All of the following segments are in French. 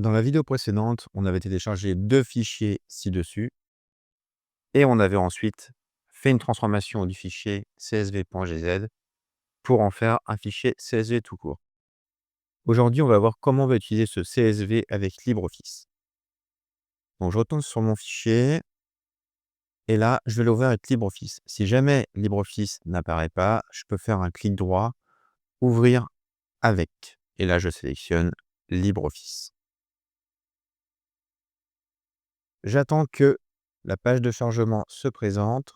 Dans la vidéo précédente, on avait téléchargé 2 fichiers ci-dessus et on avait ensuite fait une transformation du fichier csv.gz pour en faire un fichier CSV tout court. Aujourd'hui, on va voir comment on va utiliser ce CSV avec LibreOffice. Donc, je retourne sur mon fichier et là, je vais l'ouvrir avec LibreOffice. Si jamais LibreOffice n'apparaît pas, je peux faire un clic droit, ouvrir avec. Et là, je sélectionne LibreOffice. J'attends que la page de chargement se présente.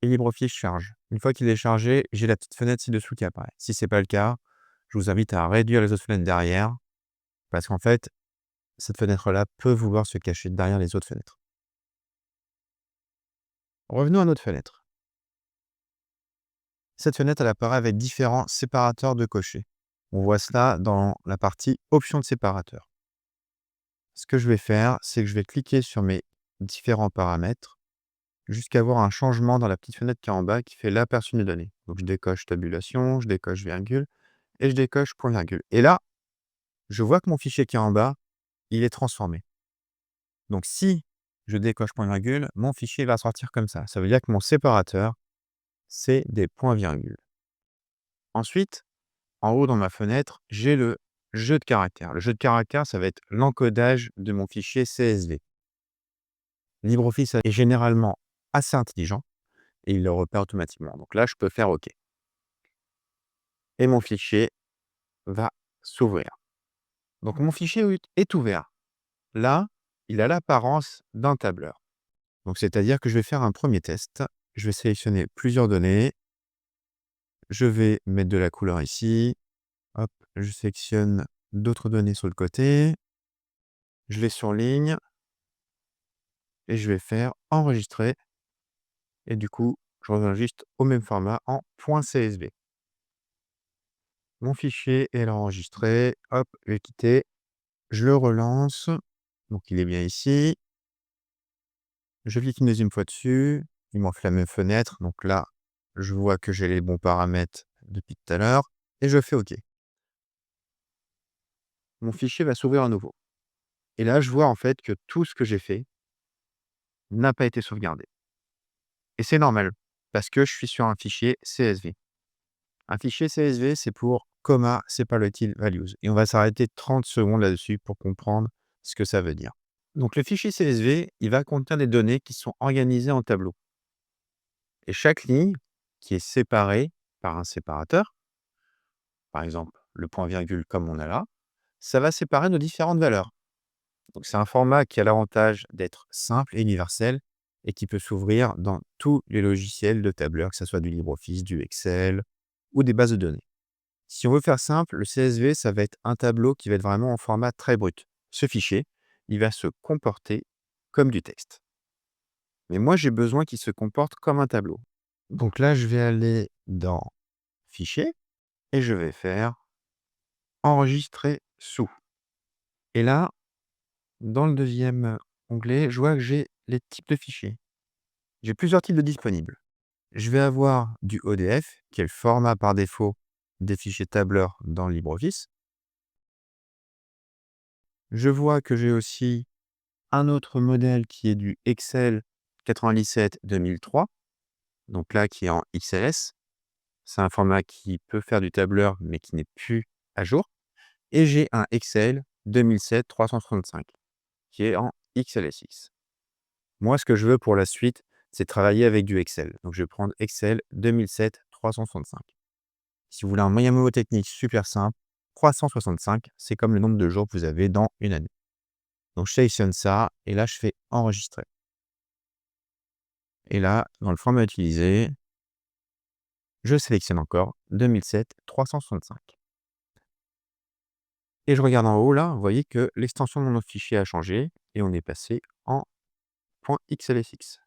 Et LibreOffice charge. Une fois qu'il est chargé, j'ai la petite fenêtre ci-dessous qui apparaît. Si ce n'est pas le cas, je vous invite à réduire les autres fenêtres derrière, parce qu'en fait, cette fenêtre-là peut vouloir se cacher derrière les autres fenêtres. Revenons à notre fenêtre. Cette fenêtre, elle apparaît avec différents séparateurs de cocher. On voit cela dans la partie options de séparateur. Ce que je vais faire, c'est que je vais cliquer sur mes différents paramètres jusqu'à avoir un changement dans la petite fenêtre qui est en bas qui fait l'aperçu des données. Donc je décoche tabulation, je décoche virgule et je décoche point virgule. Et là, je vois que mon fichier qui est en bas, il est transformé. Donc si je décoche point virgule, mon fichier va sortir comme ça. Ça veut dire que mon séparateur, c'est des points virgules. Ensuite, en haut dans ma fenêtre, j'ai le jeu de caractères. Le jeu de caractères, ça va être l'encodage de mon fichier CSV. LibreOffice est généralement assez intelligent et il le repère automatiquement. Donc là, je peux faire OK. Et mon fichier va s'ouvrir. Donc mon fichier est ouvert. Là, il a l'apparence d'un tableur. Donc c'est-à-dire que je vais faire un premier test. Je vais sélectionner plusieurs données. Je vais mettre de la couleur ici. Hop, je sélectionne d'autres données sur le côté. Je les surligne. Et je vais faire enregistrer. Et du coup, je reviens juste au même format en .csv. Mon fichier est enregistré. Hop, je vais quitter. Je le relance. Donc il est bien ici. Je clique une deuxième fois dessus. Il m'en fait la même fenêtre. Donc là, je vois que j'ai les bons paramètres depuis tout à l'heure. Et je fais OK. Mon fichier va s'ouvrir à nouveau. Et là, je vois en fait que tout ce que j'ai fait n'a pas été sauvegardé. Et c'est normal, parce que je suis sur un fichier CSV. Un fichier CSV, c'est pour comma separated values. Et on va s'arrêter 30 secondes là-dessus pour comprendre ce que ça veut dire. Donc le fichier CSV, il va contenir des données qui sont organisées en tableaux. Et chaque ligne qui est séparée par un séparateur, par exemple le point virgule comme on a là, ça va séparer nos différentes valeurs. Donc c'est un format qui a l'avantage d'être simple et universel et qui peut s'ouvrir dans tous les logiciels de tableur, que ce soit du LibreOffice, du Excel ou des bases de données. Si on veut faire simple, le CSV, ça va être un tableau qui va être vraiment en format très brut. Ce fichier, il va se comporter comme du texte. Mais moi, j'ai besoin qu'il se comporte comme un tableau. Donc là, je vais aller dans Fichier et je vais faire Enregistrer sous. Et là, dans le deuxième onglet, je vois que j'ai les types de fichiers. J'ai plusieurs types de disponibles. Je vais avoir du ODF, qui est le format par défaut des fichiers tableurs dans LibreOffice. Je vois que j'ai aussi un autre modèle qui est du Excel 97-2003, donc là qui est en XLS. C'est un format qui peut faire du tableur, mais qui n'est plus à jour. Et j'ai un Excel 2007-365, qui est en XLSX. Moi, ce que je veux pour la suite, c'est travailler avec du Excel. Donc, je vais prendre Excel 2007-365. Si vous voulez un moyen mnémotechnique super simple, 365, c'est comme le nombre de jours que vous avez dans une année. Donc, je sélectionne ça et là, je fais enregistrer. Et là, dans le format utilisé, je sélectionne encore 2007-365. Et je regarde en haut, là, vous voyez que l'extension de mon fichier a changé et on est passé en .xlsx.